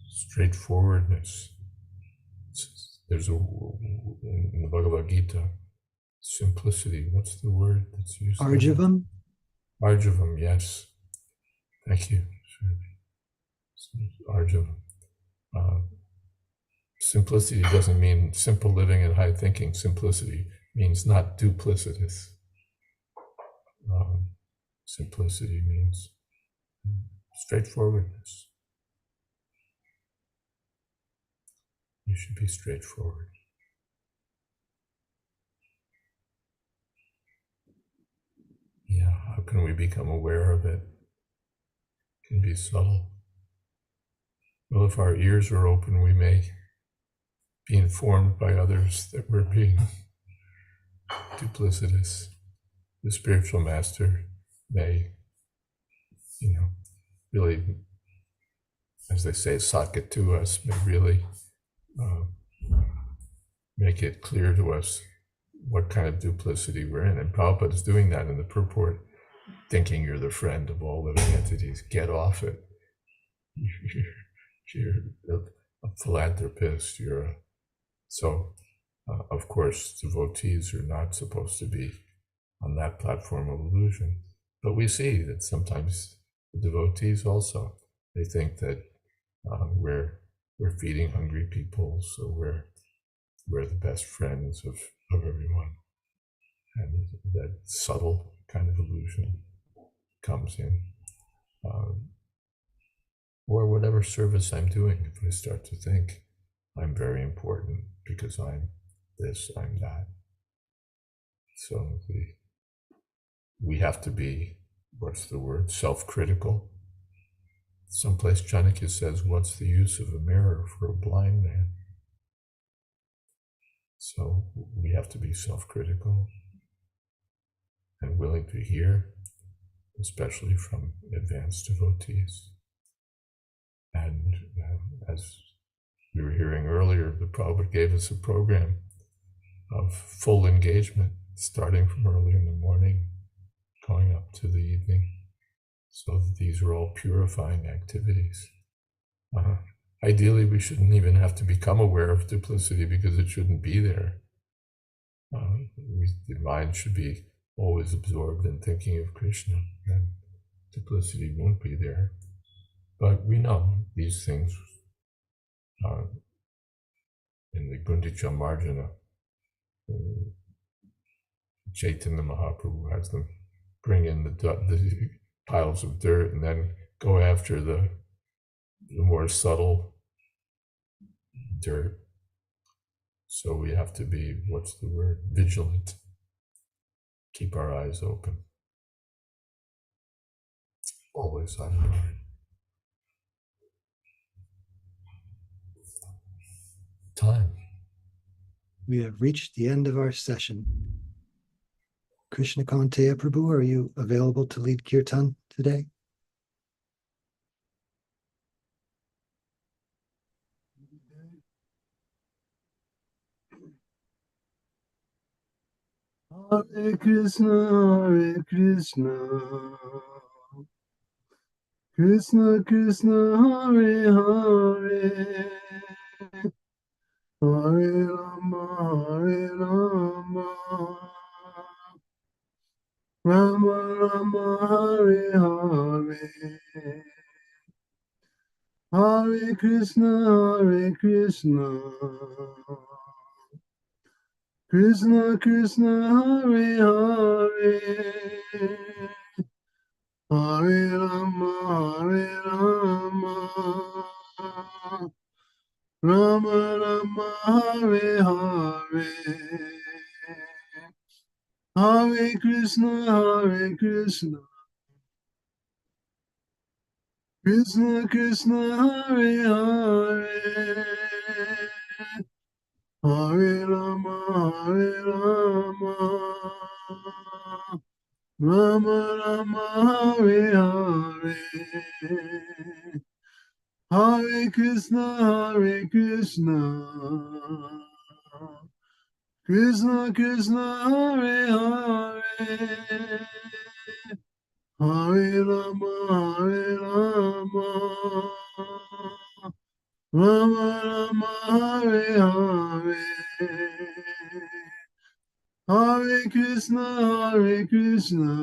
Straightforwardness. There's in the Bhagavad Gita, simplicity. What's the word that's used? Arjavam? Arjavam, yes. Thank you. Arjavam. Simplicity doesn't mean simple living and high thinking. Simplicity means not duplicitous. Simplicity means straightforwardness. You should be straightforward. Yeah, how can we become aware of it? It can be subtle. Well, if our ears are open, we may be informed by others that we're being duplicitous. The spiritual master may, really, as they say, sock it to us, may really make it clear to us what kind of duplicity we're in. And Prabhupada is doing that in the purport, thinking you're the friend of all living entities. Get off it. You're a philanthropist. Of course, devotees are not supposed to be on that platform of illusion. But we see that sometimes the devotees also, they think that we're feeding hungry people, so we're the best friends of everyone. And that subtle kind of illusion comes in. Or whatever service I'm doing, if I start to think I'm very important because I'm this, I'm that. So we have to be, what's the word, self-critical. Someplace Chanakya says, what's the use of a mirror for a blind man? So we have to be self-critical and willing to hear, especially from advanced devotees. And as we were hearing earlier, the Prabhupada gave us a program of full engagement, starting from early in the morning, going up to the evening. So these are all purifying activities. Ideally, we shouldn't even have to become aware of duplicity because it shouldn't be there. The mind should be always absorbed in thinking of Krishna, and duplicity won't be there. But we know these things in the Gundicha Marjana. Chaitanya Mahaprabhu has them bring in the piles of dirt and then go after the more subtle dirt. So we have to be, what's the word, vigilant. Keep our eyes open. Always on guard. Time. We have reached the end of our session. Krishna Kanteya Prabhu, are you available to lead Kirtan today? Hare Krishna, Krishna Krishna, Hare Hare, Hare Rama, Rama Rama, Hare Hare. Hare Krishna, Krishna Krishna, Hare Hare, Hare Rama, Rama Rama, Hare Hare. Hare Krishna, Krishna Krishna, Hare Hare, Hare Rama, Rama Rama, Hare Hare. Hare Krishna, Krishna Krishna, Hare Hare, Hare Rama, Rama Rama, Hare Hare, Hare Krishna,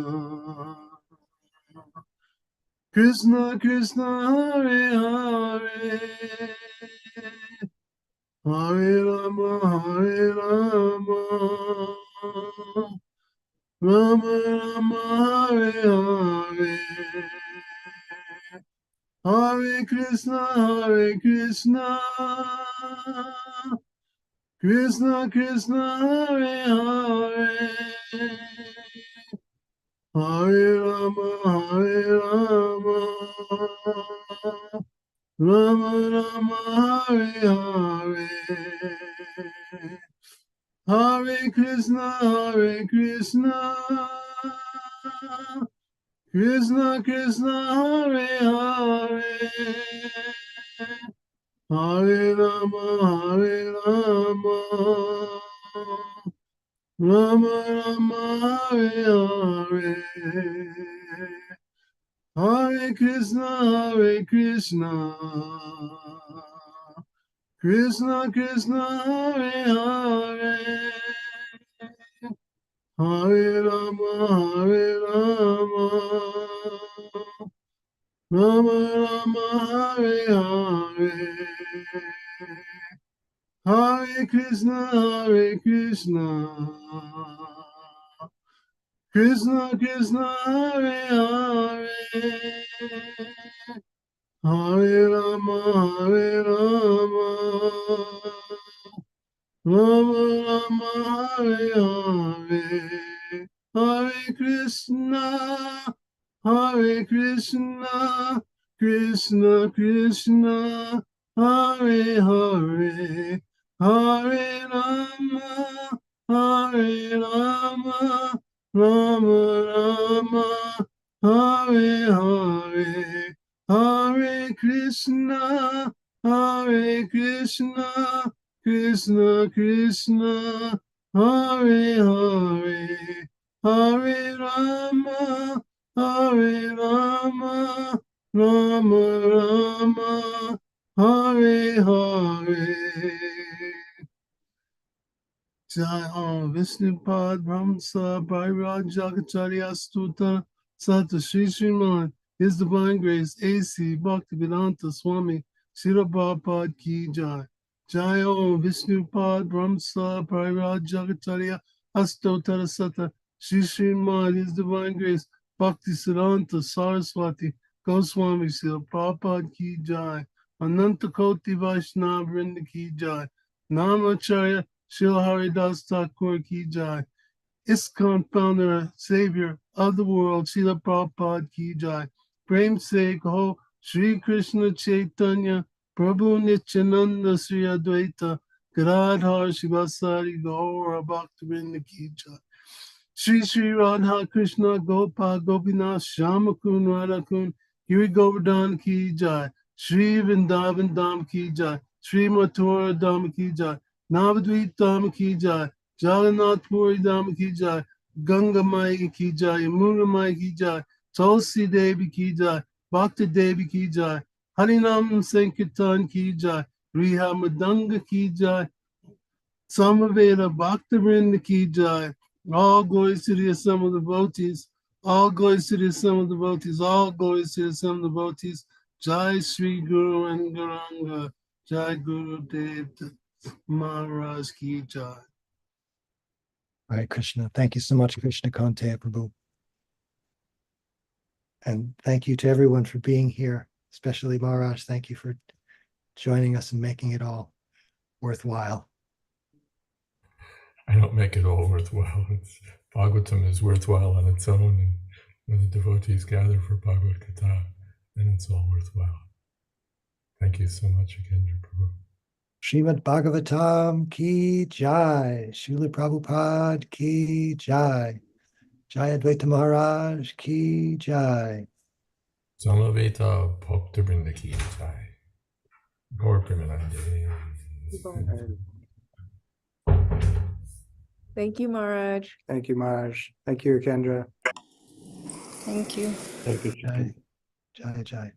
Krishna Krishna, Hare Hare, Hare Rama, Rama Rama, Hare Hare, Hare Krishna, Krishna Krishna, Hare Hare, Hare Rama, Rama Rama, Hare Hare, Hare Krishna, Krishna Krishna, Hare Hare, Hare Rama, Rama Rama, Hare Hare, Hare Krishna, Krishna Krishna, Hare Hare, Hare Rama, Rama Rama, Hare Hare, Hare Krishna, Krishna Krishna, Hare Hare, Hare Rama, Rama Rama, Hare Hare, Hare Krishna, Krishna Krishna, Hare Hare, Hare Rama, Rama Rama, Hare Hare, Hare Krishna, Krishna Krishna, Hare Hare, Hare Rama, Rama Rama, Hare Hare. Jai Om Vishnupad Brahmsa Bhairaj Jakacharya Stuta Sata Shri Srimad His Divine Grace A.C. Bhaktivedanta Swami Srila Prabhupada Ki Jai. Jai Om Vishnupad Brahmsa Bhairaj Jakacharya Astotara Sata Shri Srimad His Divine Grace Bhaktivedanta Saraswati Goswami Srila Prabhupada Ki Jai. Ananta Koti Vaishnava Vrinda Ki Jai. Namacharya Srila Haridas Thakur Ki Jai. ISKCON founder, savior of the world, Srila Prabhupada Ki Jai. Prem Se Kaho Sri Krishna Chaitanya Prabhu Nityananda Sri Advaita Gadadhar Shivasari Gaura Bhaktivinoda Ki Jai. Sri Radha Krishna Gopal Gopinath Shamakun Radhakun Giri Govardhan Ki Jai. Sri Vrindavan Dham Ki Jai. Sri Mathura Dham Ki Jai. Navadvip Dham Ki Jai. Jagannath Puri Dham Ki Jai. Ganga Mai Ki Jai. Yamuna Mai Ki Jai. Tulsi Devi Ki Jai. Bhakti Devi Ki Jai. Harinam Sankirtan Ki Jai. Riha Madanga Ki Jai. Samaveda Bhaktivinoda Ki Jai. All glories to the assembled devotees. All glories to the assembled devotees. All glories to the assembled devotees. Jai Sri Guru and Garanga. Jai Guru Dev Maharaj Ki Jai. All right, Krishna. Thank you so much, Krishna Kante Prabhu. And thank you to everyone for being here, especially Maharaj. Thank you for joining us and making it all worthwhile. I don't make it all worthwhile. Bhagavatam is worthwhile on its own, and when the devotees gather for Bhagavad Gita, then it's all worthwhile. Thank you so much again, Prabhu. Srimad Bhagavatam Ki Jai. Srila Prabhupada Ki Jai. Jayadvaita Maharaj Ki Jai. Samaveta Bhaktivinoda Ki Jai. Gaur Premanande. Thank you, Maharaj. Thank you, Maharaj. Thank you, Kendra. Thank you. Thank you, Jai, Chaitanya. Jai, Jai.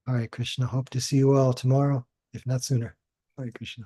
Hare Krishna. Hope to see you all tomorrow, if not sooner. Hare Krishna.